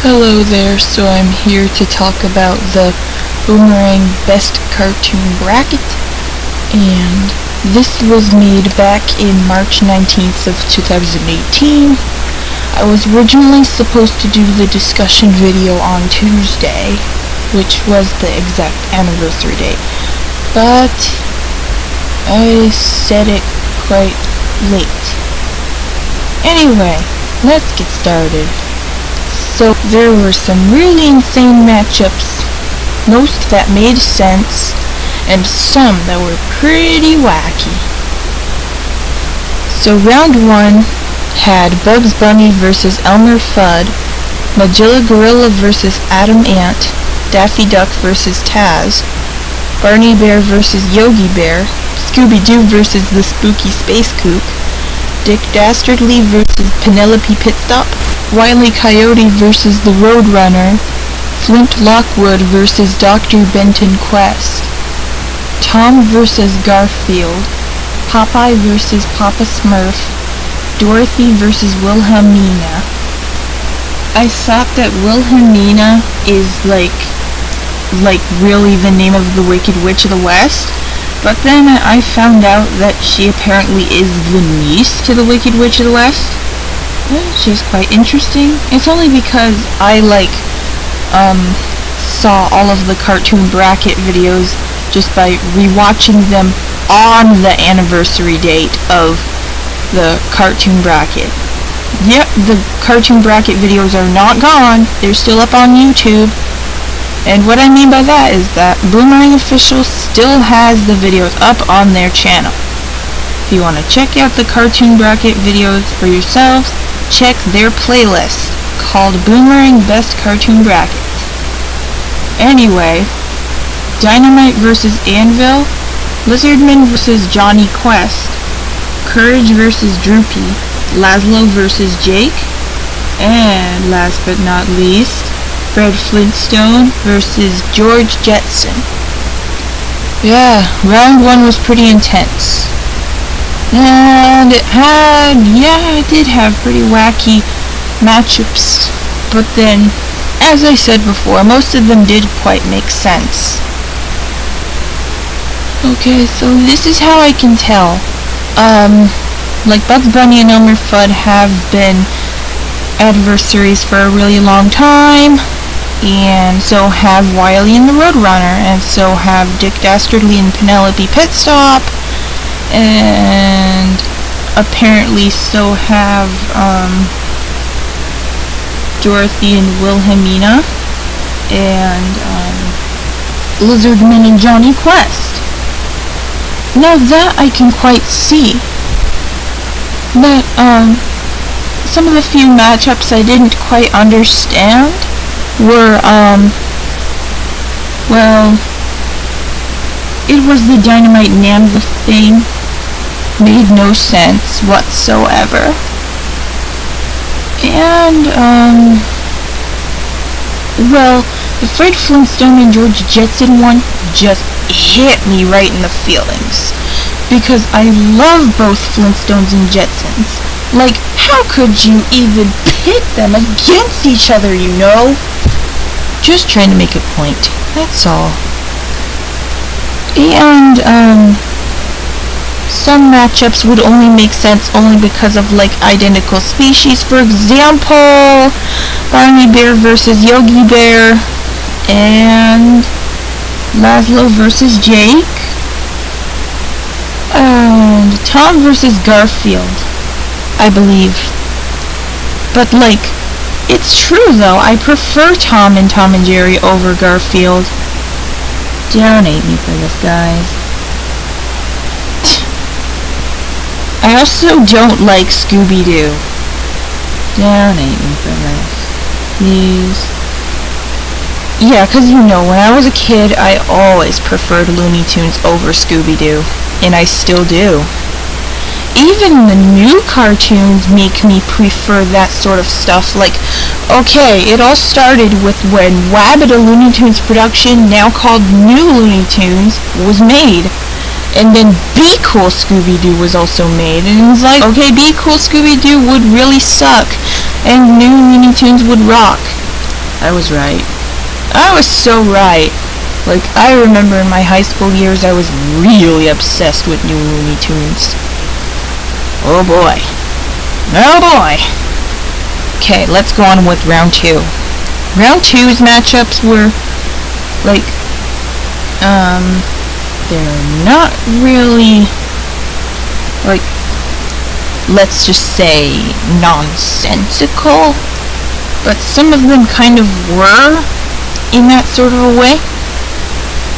Hello there, so I'm here to talk about the Boomerang Best Cartoon Bracket, and this was made back in March 19th of 2018. I was originally supposed to do the discussion video on Tuesday, which was the exact anniversary date, but I set it quite late. Anyway, let's get started. So there were some really insane matchups, most that made sense, and some that were pretty wacky. So round 1 had Bugs Bunny vs. Elmer Fudd, Magilla Gorilla vs. Adam Ant, Daffy Duck vs. Taz, Barney Bear vs. Yogi Bear, Scooby-Doo vs. the Spooky Space Kook, Dick Dastardly vs. Penelope Pitstop, Wile E. Coyote vs. the Roadrunner, Flint Lockwood vs. Dr. Benton Quest, Tom vs. Garfield, Popeye vs. Papa Smurf, Dorothy vs. Wilhelmina. I thought that Wilhelmina is like really the name of the Wicked Witch of the West, but then I found out that she apparently is the niece to the Wicked Witch of the West, which is quite interesting. It's only because I saw all of the Cartoon Bracket videos just by rewatching them on the anniversary date of the Cartoon Bracket. Yep, the Cartoon Bracket videos are not gone. They're still up on YouTube. And what I mean by that is that Boomerang Official still has the videos up on their channel. If you want to check out the Cartoon Bracket videos for yourselves, check their playlist called Boomerang Best Cartoon Bracket. Anyway, Dynamite vs. Anvil, Lizardman vs. Johnny Quest, Courage vs. Droopy, Laszlo vs. Jake, and last but not least, Fred Flintstone vs. George Jetson. Yeah, round 1 was pretty intense. And it did have pretty wacky matchups, but then, as I said before, most of them did quite make sense. Okay, so this is how I can tell. Bugs Bunny and Elmer Fudd have been adversaries for a really long time, and so have Wile E. and the Roadrunner, and so have Dick Dastardly and Penelope Pitstop, and apparently so have Dorothy and Wilhelmina, and Lizardman and Johnny Quest. Now that I can quite see, but some of the few matchups I didn't quite understand were it was the Dynamite and Anvil thing. Made no sense whatsoever. And the Fred Flintstone and George Jetson one just hit me right in the feelings, because I love both Flintstones and Jetsons. How could you even pit them against each other, you know? Just trying to make a point, that's all. And some matchups would only make sense only because of identical species. For example, Barney Bear versus Yogi Bear, and Laszlo versus Jake, and Tom versus Garfield, I believe. But it's true though, I prefer Tom and Jerry over Garfield. Don't hate me for this, guys. I also don't like Scooby-Doo. Don't hate me for this, please. Yeah, because when I was a kid, I always preferred Looney Tunes over Scooby-Doo, and I still do. Even the new cartoons make me prefer that sort of stuff. It all started with when Wabbit, a Looney Tunes production, now called New Looney Tunes, was made. And then Be Cool Scooby-Doo was also made. And it was Be Cool Scooby-Doo would really suck, and New Looney Tunes would rock. I was right. I was so right. Like, I remember in my high school years, I was really obsessed with new Looney Tunes. Oh boy. Oh boy. Okay, let's go on with round 2. Round 2's matchups were, like, they're not really, like, let's just say, nonsensical, but some of them kind of were in that sort of a way.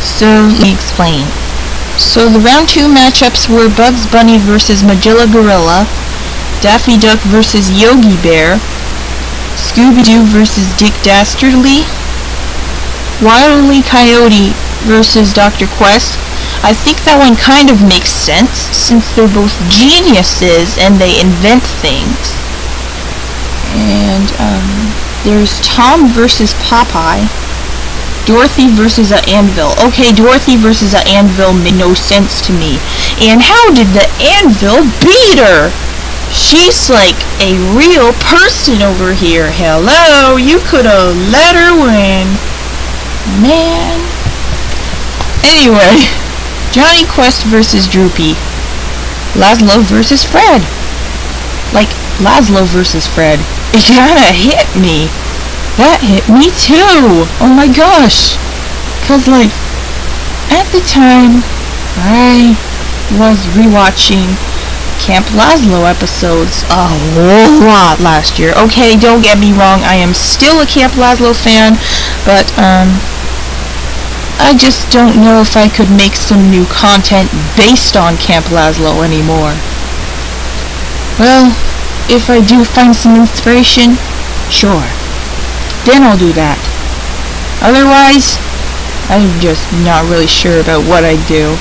So, let me explain. So, the round 2 matchups were Bugs Bunny versus Magilla Gorilla, Daffy Duck versus Yogi Bear, Scooby-Doo versus Dick Dastardly, Wile E. Coyote versus Dr. Quest. I think that one kind of makes sense, since they're both geniuses and they invent things. And, there's Tom versus Popeye, Dorothy versus a Anvil. Okay, Dorothy versus a Anvil made no sense to me. And how did the Anvil beat her? She's like a real person over here. Hello, you could have let her win. Man. Anyway, Johnny Quest versus Droopy. Laszlo versus Fred. Like, Laszlo versus Fred. It kinda hit me. That hit me too. Oh my gosh. 'Cause, like, at the time, I was rewatching Camp Laszlo episodes a whole lot last year. Okay, don't get me wrong, I am still a Camp Laszlo fan, but, I just don't know if I could make some new content based on Camp Laszlo anymore. Well, if I do find some inspiration, sure. Then I'll do that. Otherwise, I'm just not really sure about what I do.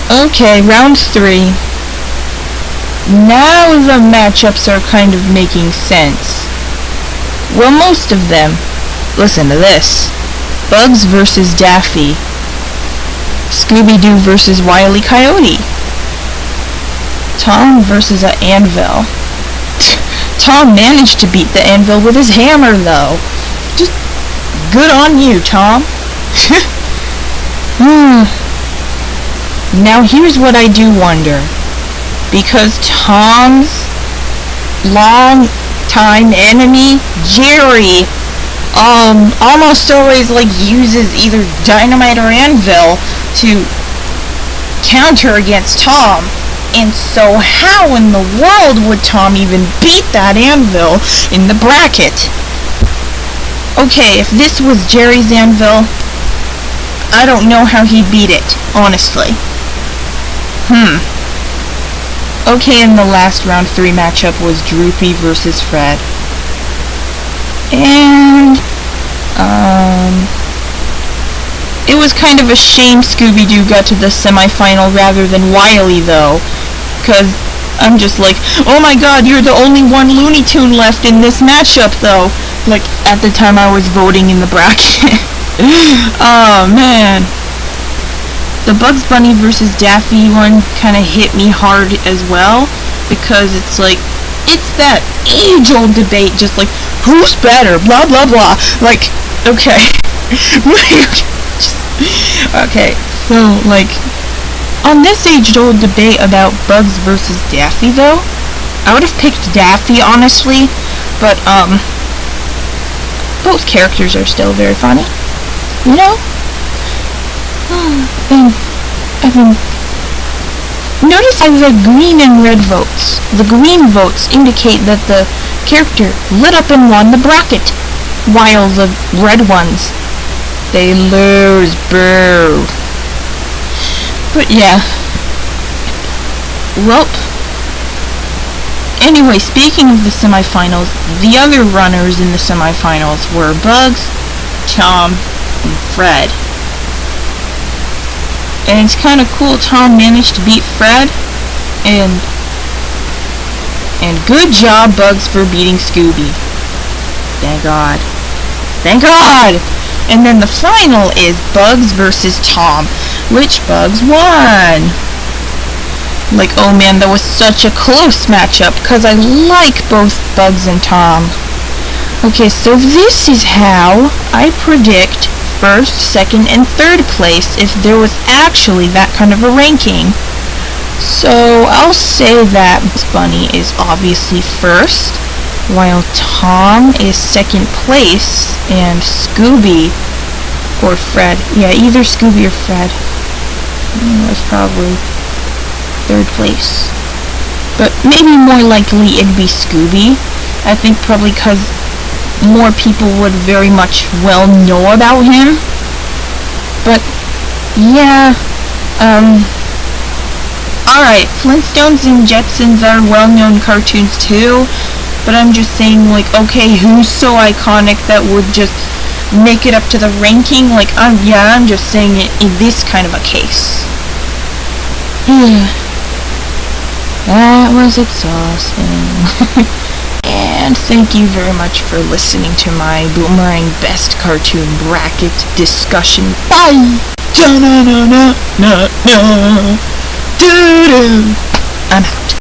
Okay, round 3. Now the matchups are kind of making sense. Well, most of them. Listen to this. Bugs versus Daffy. Scooby-Doo versus Wile E. Coyote. Tom versus an Anvil. Tom managed to beat the Anvil with his hammer, though. Just good on you, Tom. Now here's what I do wonder. Because Tom's long-time enemy, Jerry, almost always, like, uses either dynamite or anvil to counter against Tom. And so how in the world would Tom even beat that anvil in the bracket? Okay, if this was Jerry's anvil, I don't know how he'd beat it, honestly. Okay, and the last round 3 matchup was Droopy versus Fred. And, it was kind of a shame Scooby-Doo got to the semifinal rather than Wile E, though. Because I'm just like, oh my god, you're the only one Looney Tune left in this matchup, though. Like, at the time I was voting in the bracket. Oh, man. The Bugs Bunny versus Daffy one kind of hit me hard as well. Because it's like, it's that age-old debate, just like, who's better, blah, blah, blah. Like, okay. Okay, so, like, on this age-old debate about Bugs versus Daffy, though, I would have picked Daffy, honestly, but, both characters are still very funny, you know? And, notice how the green and red votes. The green votes indicate that the character lit up and won the bracket, while the red ones, they lose. Boo. But yeah. Well, anyway, speaking of the semifinals, the other runners in the semifinals were Bugs, Tom, and Fred. And it's kind of cool Tom managed to beat Fred, and good job, Bugs, for beating Scooby. Thank God. Thank God! And then the final is Bugs versus Tom. Which Bugs won? Like, oh man, that was such a close matchup, because I like both Bugs and Tom. Okay, so this is how I predict first, second, and third place if there was actually that kind of a ranking. So I'll say that Bugs Bunny is obviously first, while Tom is second place, and Scooby or Fred, yeah, either Scooby or Fred, was probably third place. But maybe more likely it'd be Scooby. I think probably because more people would very much well know about him. But yeah, alright, Flintstones and Jetsons are well-known cartoons too, but I'm just saying, like, okay, who's so iconic that would just make it up to the ranking? Like, I'm just saying it in this kind of a case. That was exhausting. And thank you very much for listening to my Boomerang Best Cartoon Bracket discussion. Bye! I'm out.